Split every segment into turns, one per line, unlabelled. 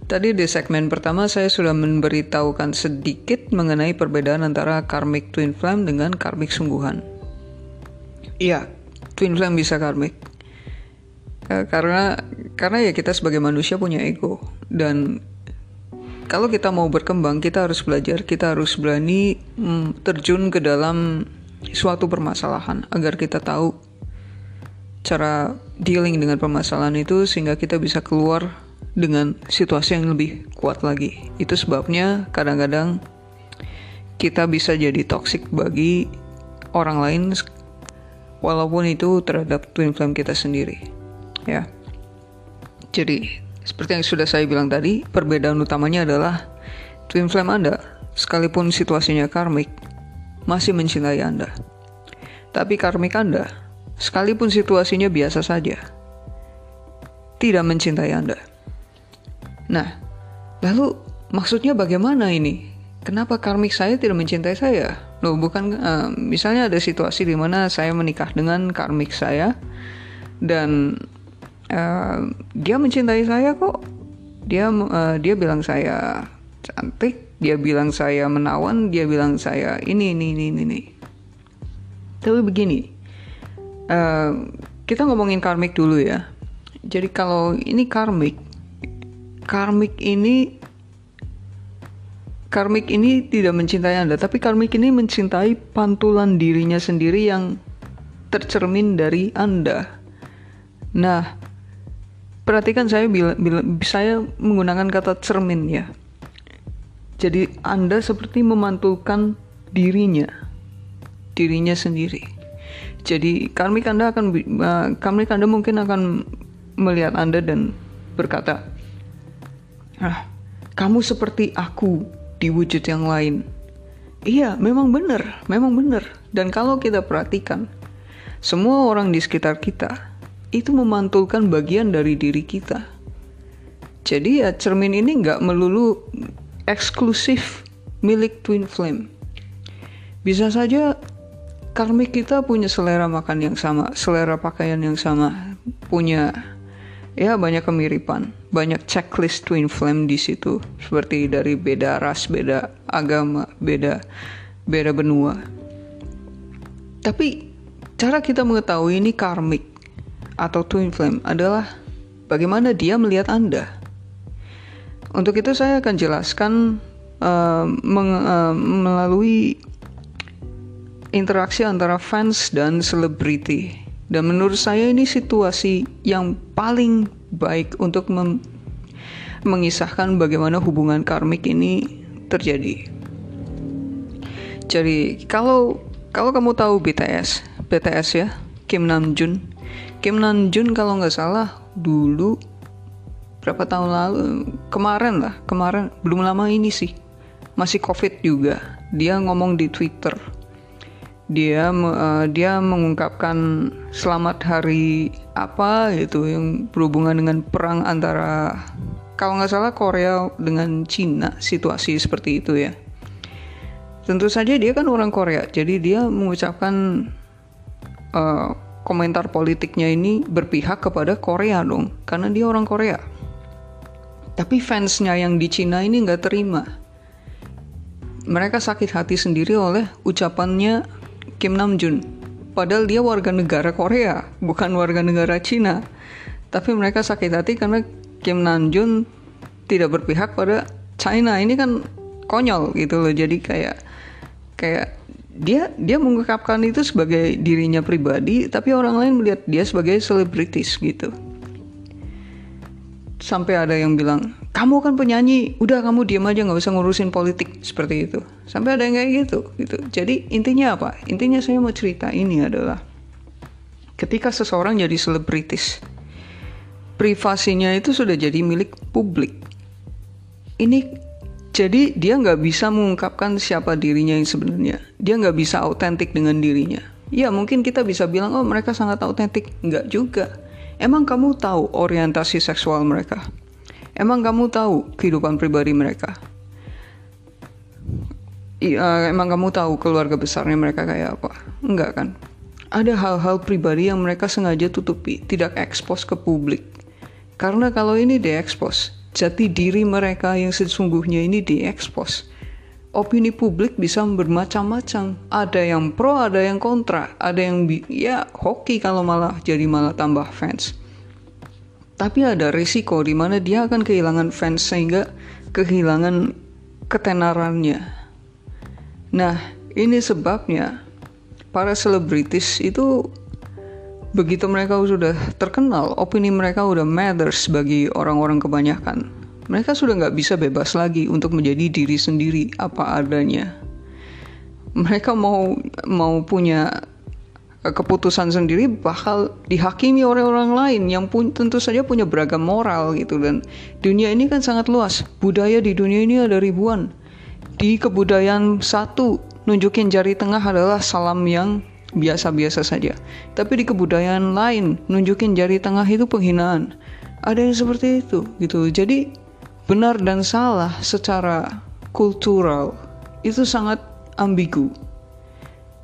Tadi di segmen pertama saya sudah memberitahukan sedikit mengenai perbedaan antara karmic twin flame dengan karmic sungguhan. Iya, twin flame bisa karmic. Karena ya kita sebagai manusia punya ego, dan kalau kita mau berkembang kita harus belajar, kita harus berani terjun ke dalam suatu permasalahan agar kita tahu cara dealing dengan permasalahan itu sehingga kita bisa keluar dengan situasi yang lebih kuat lagi. Itu sebabnya kadang-kadang kita bisa jadi toksik bagi orang lain walaupun itu terhadap twin flame kita sendiri, ya. Jadi seperti yang sudah saya bilang tadi, perbedaan utamanya adalah twin flame Anda, sekalipun situasinya karmik, masih mencintai Anda. Tapi karmik Anda, sekalipun situasinya biasa saja, tidak mencintai Anda. Nah, lalu maksudnya bagaimana ini? Kenapa karmik saya tidak mencintai saya? Loh, bukan misalnya ada situasi di mana saya menikah dengan karmik saya dan dia mencintai saya kok. Dia bilang saya cantik, dia bilang saya menawan, dia bilang saya ini. Tapi begini, kita ngomongin karmik dulu ya. Jadi kalau ini karmik ini tidak mencintai Anda, tapi karmik ini mencintai pantulan dirinya sendiri yang tercermin dari Anda. Nah, perhatikan saya saya menggunakan kata cermin ya. Jadi Anda seperti memantulkan dirinya sendiri. Jadi karmik Anda mungkin akan melihat Anda dan berkata, kamu seperti aku di wujud yang lain. Iya, memang benar. Dan kalau kita perhatikan, semua orang di sekitar kita itu memantulkan bagian dari diri kita. Jadi ya, cermin ini nggak melulu eksklusif milik twin flame. Bisa saja karmik kita punya selera makan yang sama, selera pakaian yang sama, punya banyak kemiripan, banyak checklist twin flame di situ, seperti dari beda ras, beda agama, beda benua. Tapi cara kita mengetahui ini karmik atau twin flame adalah bagaimana dia melihat Anda. Untuk itu saya akan jelaskan melalui interaksi antara fans dan selebriti. Dan menurut saya ini situasi yang paling baik untuk mengisahkan bagaimana hubungan karmik ini terjadi. Jadi kalau kamu tahu BTS ya, Kim Namjoon kalau nggak salah dulu berapa tahun lalu, kemarin belum lama ini sih, masih COVID juga, dia ngomong di Twitter. Dia mengungkapkan selamat hari apa gitu yang berhubungan dengan perang antara, kalau nggak salah, Korea dengan Cina, situasi seperti itu ya. Tentu saja dia kan orang Korea, jadi dia mengucapkan komentar politiknya ini berpihak kepada Korea dong, karena dia orang Korea. Tapi fansnya yang di Cina ini nggak terima. Mereka sakit hati sendiri oleh ucapannya Kim Namjoon, padahal dia warga negara Korea, bukan warga negara Cina. Tapi mereka sakit hati karena Kim Namjoon tidak berpihak pada China. Ini kan konyol gitu loh. Jadi kayak dia mengungkapkan itu sebagai dirinya pribadi, tapi orang lain melihat dia sebagai selebritis gitu. Sampai ada yang bilang, kamu kan penyanyi, udah kamu diam aja, nggak usah ngurusin politik, seperti itu. Sampai ada yang kayak gitu. Jadi intinya apa? Intinya saya mau cerita ini adalah ketika seseorang jadi selebritis, privasinya itu sudah jadi milik publik. Ini jadi dia nggak bisa mengungkapkan siapa dirinya yang sebenarnya. Dia nggak bisa autentik dengan dirinya. Ya mungkin kita bisa bilang, oh mereka sangat autentik. Nggak juga. Emang kamu tahu orientasi seksual mereka? Emang kamu tahu kehidupan pribadi mereka? Emang kamu tahu keluarga besarnya mereka kayak apa? Enggak kan? Ada hal-hal pribadi yang mereka sengaja tutupi, tidak ekspos ke publik. Karena kalau ini diekspos, jati diri mereka yang sesungguhnya ini diekspos. Opini publik bisa bermacam-macam. Ada yang pro, ada yang kontra, ada yang hoki kalau malah tambah fans. Tapi ada risiko di mana dia akan kehilangan fans sehingga kehilangan ketenarannya. Nah, ini sebabnya para selebritis itu begitu mereka sudah terkenal, opini mereka udah matters bagi orang-orang kebanyakan. Mereka sudah nggak bisa bebas lagi untuk menjadi diri sendiri apa adanya. Mereka mau punya keputusan sendiri bakal dihakimi oleh orang lain yang tentu saja punya beragam moral gitu. Dan dunia ini kan sangat luas. Budaya di dunia ini ada ribuan. Di kebudayaan satu, nunjukin jari tengah adalah salam yang biasa-biasa saja. Tapi di kebudayaan lain, nunjukin jari tengah itu penghinaan. Ada yang seperti itu gitu. Jadi benar dan salah secara kultural itu sangat ambigu.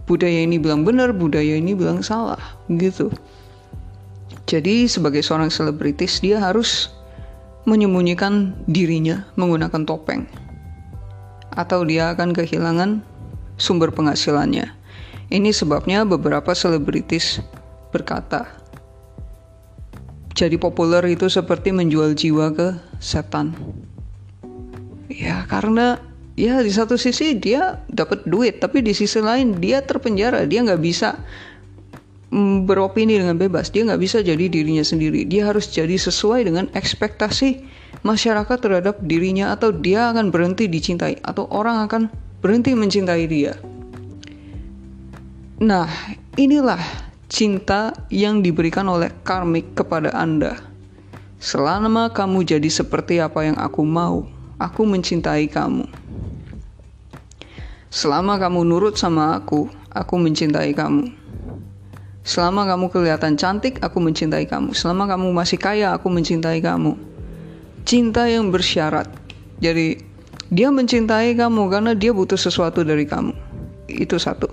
Budaya ini bilang benar, budaya ini bilang salah gitu. Jadi sebagai seorang selebritis dia harus menyembunyikan dirinya menggunakan topeng, atau dia akan kehilangan sumber penghasilannya. Ini sebabnya beberapa selebritis berkata, jadi populer itu seperti menjual jiwa ke setan. Ya karena ya di satu sisi dia dapat duit, tapi di sisi lain dia terpenjara. Dia nggak bisa beropini dengan bebas. Dia nggak bisa jadi dirinya sendiri. Dia harus jadi sesuai dengan ekspektasi masyarakat terhadap dirinya, atau dia akan berhenti dicintai, atau orang akan berhenti mencintai dia. Nah, inilah cinta yang diberikan oleh karmik kepada Anda. Selama kamu jadi seperti apa yang aku mau, aku mencintai kamu. Selama kamu nurut sama aku mencintai kamu. Selama kamu kelihatan cantik, aku mencintai kamu. Selama kamu masih kaya, aku mencintai kamu. Cinta yang bersyarat. Jadi, dia mencintai kamu karena dia butuh sesuatu dari kamu. Itu satu.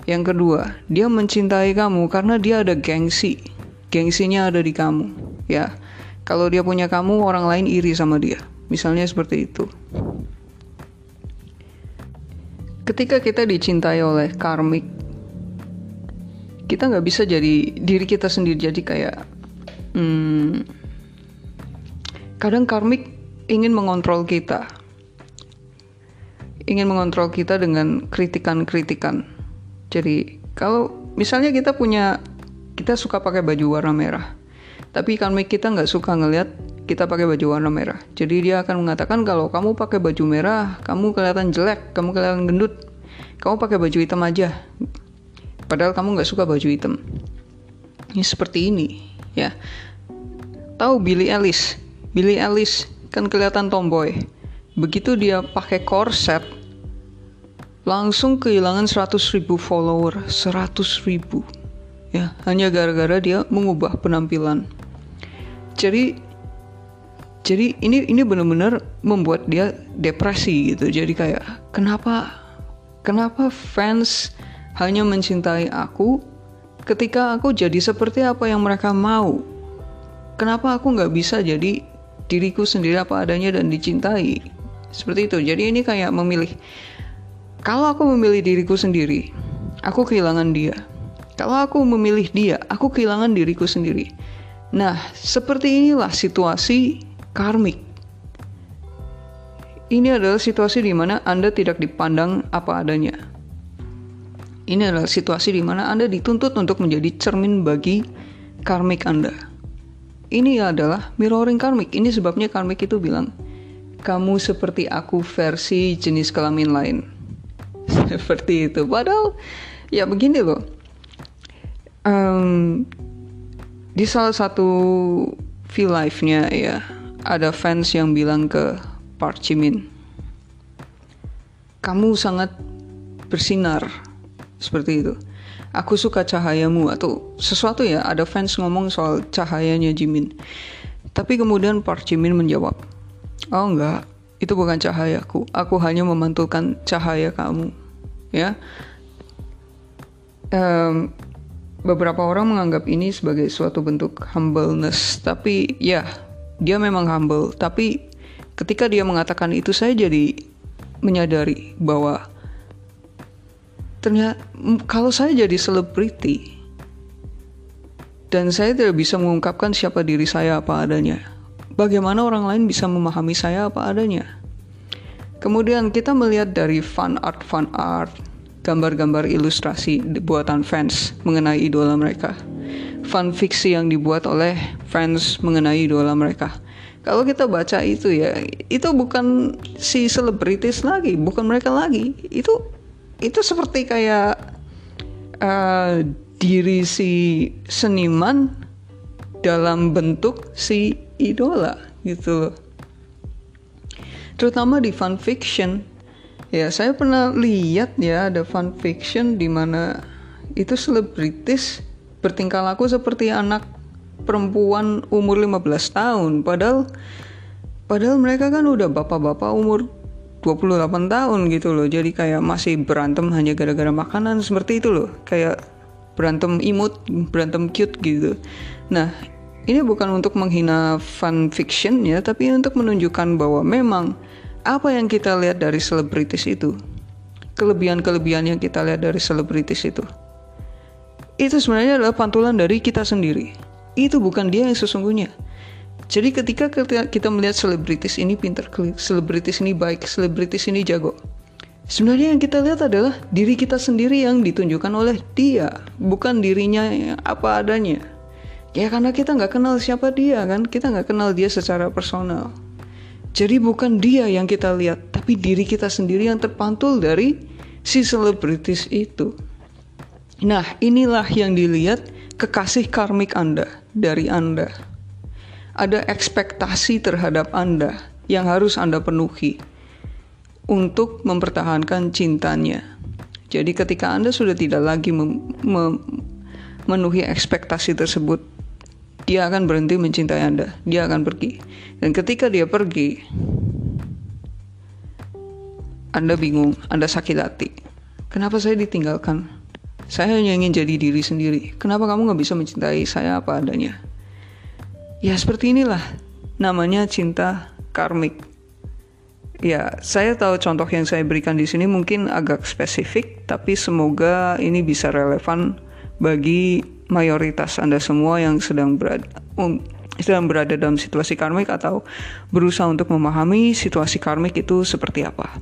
Yang kedua, dia mencintai kamu karena dia ada gengsi. Gengsinya ada di kamu. Ya, kalau dia punya kamu, orang lain iri sama dia. Misalnya seperti itu. Ketika kita dicintai oleh karmik, kita nggak bisa jadi diri kita sendiri. Jadi kayak kadang karmik ingin mengontrol kita. Ingin mengontrol kita dengan kritikan-kritikan. Jadi kalau misalnya kita suka pakai baju warna merah, tapi karmik kita nggak suka ngelihat kita pakai baju warna merah. Jadi dia akan mengatakan kalau kamu pakai baju merah, kamu kelihatan jelek, kamu kelihatan gendut. Kamu pakai baju hitam aja. Padahal kamu nggak suka baju hitam. Ini seperti ini, ya. Tahu Billie Eilish? Billie Eilish kan kelihatan tomboy. Begitu dia pakai korset, langsung kehilangan 100.000 follower, 100.000. Ya, hanya gara-gara dia mengubah penampilan. Jadi ini benar-benar membuat dia depresi gitu. Jadi kayak kenapa fans hanya mencintai aku ketika aku jadi seperti apa yang mereka mau? Kenapa aku nggak bisa jadi diriku sendiri apa adanya dan dicintai? Seperti itu. Jadi ini kayak memilih. Kalau aku memilih diriku sendiri, aku kehilangan dia. Kalau aku memilih dia, aku kehilangan diriku sendiri. Nah, seperti inilah situasi karmik. Ini adalah situasi di mana Anda tidak dipandang apa adanya. Ini adalah situasi di mana Anda dituntut untuk menjadi cermin bagi karmik Anda. Ini adalah mirroring karmik. Ini sebabnya karmik itu bilang, kamu seperti aku versi jenis kelamin lain. Seperti itu. Padahal ya begini loh. Di salah satu V-Live-nya ya, ada fans yang bilang ke Park Jimin, kamu sangat bersinar. Seperti itu. Aku suka cahayamu, atau sesuatu ya. Ada fans ngomong soal cahayanya Jimin. Tapi kemudian Park Jimin menjawab, oh enggak, itu bukan cahayaku. Aku hanya memantulkan cahaya kamu. Ya. Beberapa orang menganggap ini sebagai suatu bentuk humbleness, tapi ya Dia memang humble, tapi ketika dia mengatakan itu, saya jadi menyadari bahwa ternyata kalau saya jadi selebriti dan saya tidak bisa mengungkapkan siapa diri saya apa adanya, bagaimana orang lain bisa memahami saya apa adanya? Kemudian kita melihat dari fan art, gambar-gambar ilustrasi buatan fans mengenai idola mereka, fan fiksi yang dibuat oleh fans mengenai idola mereka. Kalau kita baca itu ya, itu bukan si selebritis lagi, bukan mereka lagi. Itu seperti kayak diri si seniman dalam bentuk si idola gitu loh. Terutama di fan fiction. Ya, saya pernah lihat ya ada fan fiction di mana itu selebritis bertingkah laku seperti anak perempuan umur 15 tahun. Padahal mereka kan udah bapak-bapak umur 28 tahun gitu loh. Jadi kayak masih berantem hanya gara-gara makanan seperti itu loh. Kayak berantem imut, berantem cute gitu. Nah, ini bukan untuk menghina fan fiction ya, tapi untuk menunjukkan bahwa memang apa yang kita lihat dari selebritis itu, kelebihan-kelebihan yang kita lihat dari selebritis itu sebenarnya adalah pantulan dari kita sendiri. Itu bukan dia yang sesungguhnya. Jadi ketika kita melihat selebritis ini pintar, selebritis ini baik, selebritis ini jago, sebenarnya yang kita lihat adalah diri kita sendiri yang ditunjukkan oleh dia, bukan dirinya apa adanya. Ya karena kita nggak kenal siapa dia kan, kita nggak kenal dia secara personal. Jadi bukan dia yang kita lihat, tapi diri kita sendiri yang terpantul dari si selebritis itu. Nah, inilah yang dilihat kekasih karmik Anda dari Anda. Ada ekspektasi terhadap Anda yang harus Anda penuhi untuk mempertahankan cintanya. Jadi ketika Anda sudah tidak lagi memenuhi ekspektasi tersebut, dia akan berhenti mencintai Anda. Dia akan pergi. Dan ketika dia pergi, Anda bingung, Anda sakit hati. Kenapa saya ditinggalkan? Saya hanya ingin jadi diri sendiri. Kenapa kamu gak bisa mencintai saya apa adanya? Ya seperti inilah namanya cinta karmik. Ya, saya tahu contoh yang saya berikan di sini mungkin agak spesifik, tapi semoga ini bisa relevan bagi mayoritas Anda semua yang sedang berada dalam situasi karmik atau berusaha untuk memahami situasi karmik itu seperti apa.